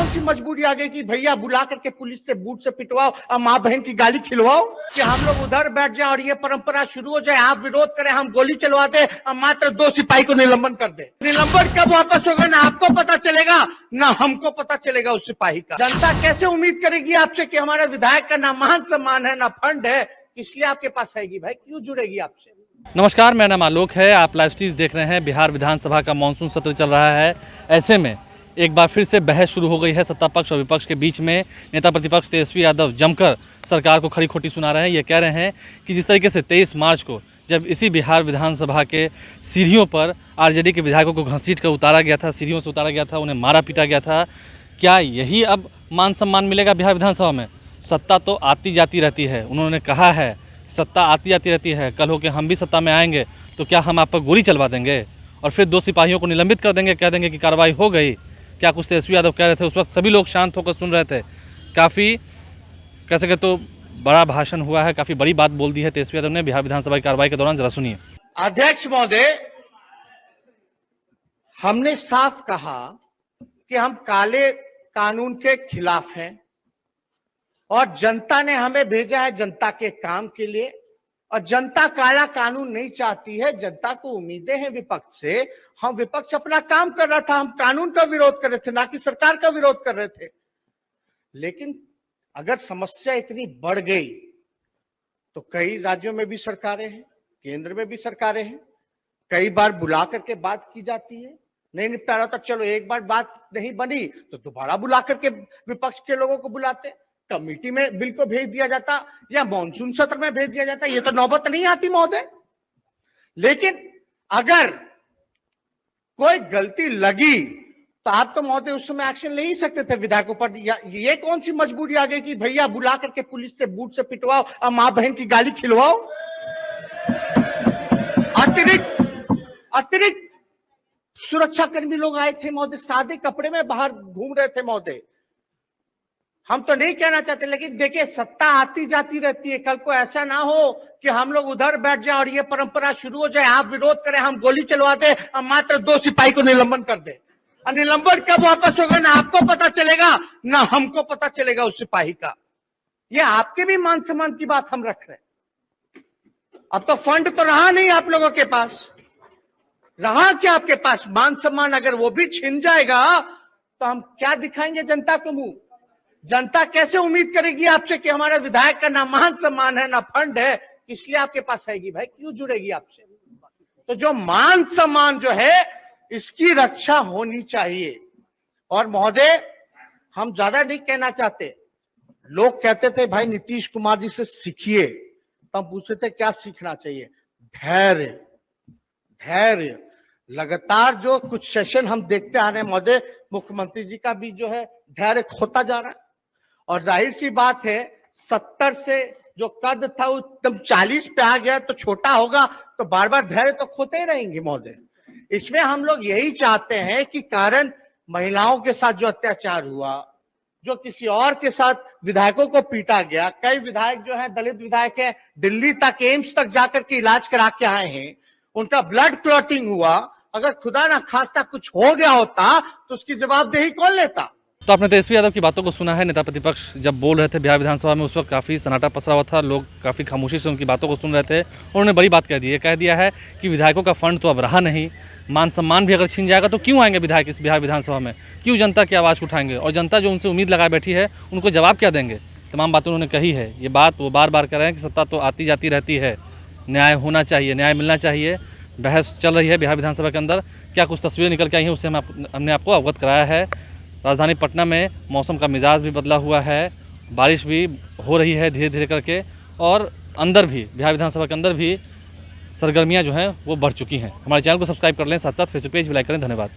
कौन सी मजबूरी आ गई कि भैया बुला करके पुलिस से बूट से पिटवाओ और माँ बहन की गाली खिलवाओ कि हम लोग उधर बैठ जाए और ये परंपरा शुरू हो जाए, आप विरोध करें, हम गोली चलवा दे और मात्र 2 सिपाही को निलंबन कर दे। निलंबन कब वापस होगा, ना आपको पता चलेगा ना हमको पता चलेगा उस सिपाही का। जनता कैसे उम्मीद करेगी आपसे कि हमारे विधायक का ना मान सम्मान है ना फंड है, इसलिए आपके पास आएगी भाई, क्यों जुड़ेगी आपसे। नमस्कार, मेरा नाम आलोक है। आप लाइव स्ट्रीम देख रहे हैं। बिहार विधानसभा का मानसून सत्र चल रहा है। ऐसे में एक बार फिर से बहस शुरू हो गई है सत्ता पक्ष और विपक्ष के बीच में। नेता प्रतिपक्ष तेजस्वी यादव जमकर सरकार को खरी खोटी सुना रहे हैं। ये कह रहे हैं कि जिस तरीके से 23 मार्च को जब इसी बिहार विधानसभा के सीढ़ियों पर आरजेडी के विधायकों को घसीट कर उतारा गया था, सीढ़ियों से उतारा गया था, उन्हें मारा पीटा गया था, क्या यही अब मान सम्मान मिलेगा बिहार विधानसभा में? सत्ता तो आती जाती रहती है। उन्होंने कहा है सत्ता आती जाती रहती है, कल हो के हम भी सत्ता में आएंगे तो क्या हम आप पर गोली चलवा देंगे और फिर 2 सिपाहियों को निलंबित कर देंगे, कह देंगे कि कार्रवाई हो गई? क्या कुछ तेजस्वी यादव कह रहे थे? उस वक्त सभी लोग शांत होकर सुन रहे थे। काफ़ी कह सके तो बड़ा भाषण हुआ है, काफ़ी बड़ी बात बोल दी है तेजस्वी यादव ने बिहार विधानसभा की कार्रवाई के दौरान। जरा सुनिए। अध्यक्ष महोदय, हमने साफ कहा कि हम काले कानून के खिलाफ हैं और जनता ने हमें भेजा है जनता के काम के लिए, और जनता काला कानून नहीं चाहती है। जनता को उम्मीदें हैं विपक्ष से। हम विपक्ष अपना काम कर रहा था, हम कानून का विरोध कर रहे थे, ना कि सरकार का विरोध कर रहे थे। लेकिन अगर समस्या इतनी बढ़ गई तो कई राज्यों में भी सरकारें हैं, केंद्र में भी सरकारें हैं, कई बार बुला करके बात की जाती है, नहीं निपटारा तो चलो एक बार बात नहीं बनी तो दोबारा बुला करके विपक्ष के लोगों को बुलाते, कमेटी में बिल को भेज दिया जाता या मॉनसून सत्र में भेज दिया जाता। ये तो नौबत नहीं आती महोदय। लेकिन अगर कोई गलती लगी तो आप तो महोदय उस समय एक्शन ले ही सकते थे विधायकों पर। ये कौन सी मजबूरी आ गई कि भैया बुला करके पुलिस से बूट से पिटवाओ और माँ बहन की गाली खिलवाओ। अतिरिक्त सुरक्षाकर्मी लोग आए थे महोदय, सादे कपड़े में बाहर घूम रहे थे महोदय। हम तो नहीं कहना चाहते, लेकिन देखिए सत्ता आती जाती रहती है। कल को ऐसा ना हो कि हम लोग उधर बैठ जाए और ये परंपरा शुरू हो जाए, आप विरोध करें, हम गोली चलवा दे और मात्र 2 सिपाही को निलंबन कर दे। और निलंबन कब वापस होगा, ना आपको पता चलेगा ना हमको पता चलेगा उस सिपाही का। ये आपके भी मान सम्मान की बात हम रख रहे हैं। अब तो फंड तो रहा नहीं आप लोगों के पास, रहा क्या आपके पास? मान सम्मान अगर वो भी छिन जाएगा तो हम क्या दिखाएंगे जनता को मुंह? जनता कैसे उम्मीद करेगी आपसे कि हमारे विधायक का ना मान सम्मान है ना फंड है, इसलिए आपके पास आएगी भाई, क्यों जुड़ेगी आपसे? तो जो मान सम्मान जो है इसकी रक्षा होनी चाहिए। और महोदय, हम ज्यादा नहीं कहना चाहते। लोग कहते थे भाई नीतीश कुमार जी से सीखिए, तो हम पूछते थे क्या सीखना चाहिए? धैर्य। लगातार जो कुछ सेशन हम देखते आ रहे हैं महोदय, मुख्यमंत्री जी का भी जो है धैर्य खोता जा रहा है। और जाहिर सी बात है 70 से जो कद था वो एकदम 40 पे आ गया, तो छोटा होगा तो बार बार धैर्य तो खोते ही रहेंगे महोदय। इसमें हम लोग यही चाहते हैं कि कारण महिलाओं के साथ जो अत्याचार हुआ, जो किसी और के साथ विधायकों को पीटा गया, कई विधायक जो है दलित विधायक है, दिल्ली तक एम्स तक जाकर के इलाज करा के आए हैं, उनका ब्लड क्लॉटिंग हुआ। अगर खुदा ना खास्ता कुछ हो गया होता तो उसकी जवाबदेही कौन लेता? तो आपने तेजस्वी यादव की बातों को सुना है। नेता प्रतिपक्ष जब बोल रहे थे बिहार विधानसभा में, उस वक्त काफ़ी सन्नाटा पसरा हुआ था, लोग काफ़ी खामोशी से उनकी बातों को सुन रहे थे। उन्होंने बड़ी बात कह दिया है कि विधायकों का फंड तो अब रहा नहीं, मान सम्मान भी अगर छिन जाएगा तो क्यों आएंगे विधायक इस बिहार विधानसभा में? क्यों जनता की आवाज़ उठाएंगे? और जनता जो उनसे उम्मीद लगाए बैठी है उनको जवाब क्या देंगे? तमाम बातें उन्होंने कही है। ये बात वो बार बार कह रहे हैं कि सत्ता तो आती जाती रहती है, न्याय होना चाहिए, न्याय मिलना चाहिए। बहस चल रही है बिहार विधानसभा के अंदर। क्या कुछ तस्वीरें निकल के आई हैं उससे हमने आपको अवगत कराया है। राजधानी पटना में मौसम का मिजाज भी बदला हुआ है, बारिश भी हो रही है धीरे धीरे करके, और अंदर भी बिहार विधानसभा के अंदर भी सरगर्मियां जो हैं वो बढ़ चुकी हैं। हमारे चैनल को सब्सक्राइब कर लें, साथ साथ फेसबुक पेज भी लाइक करें। धन्यवाद।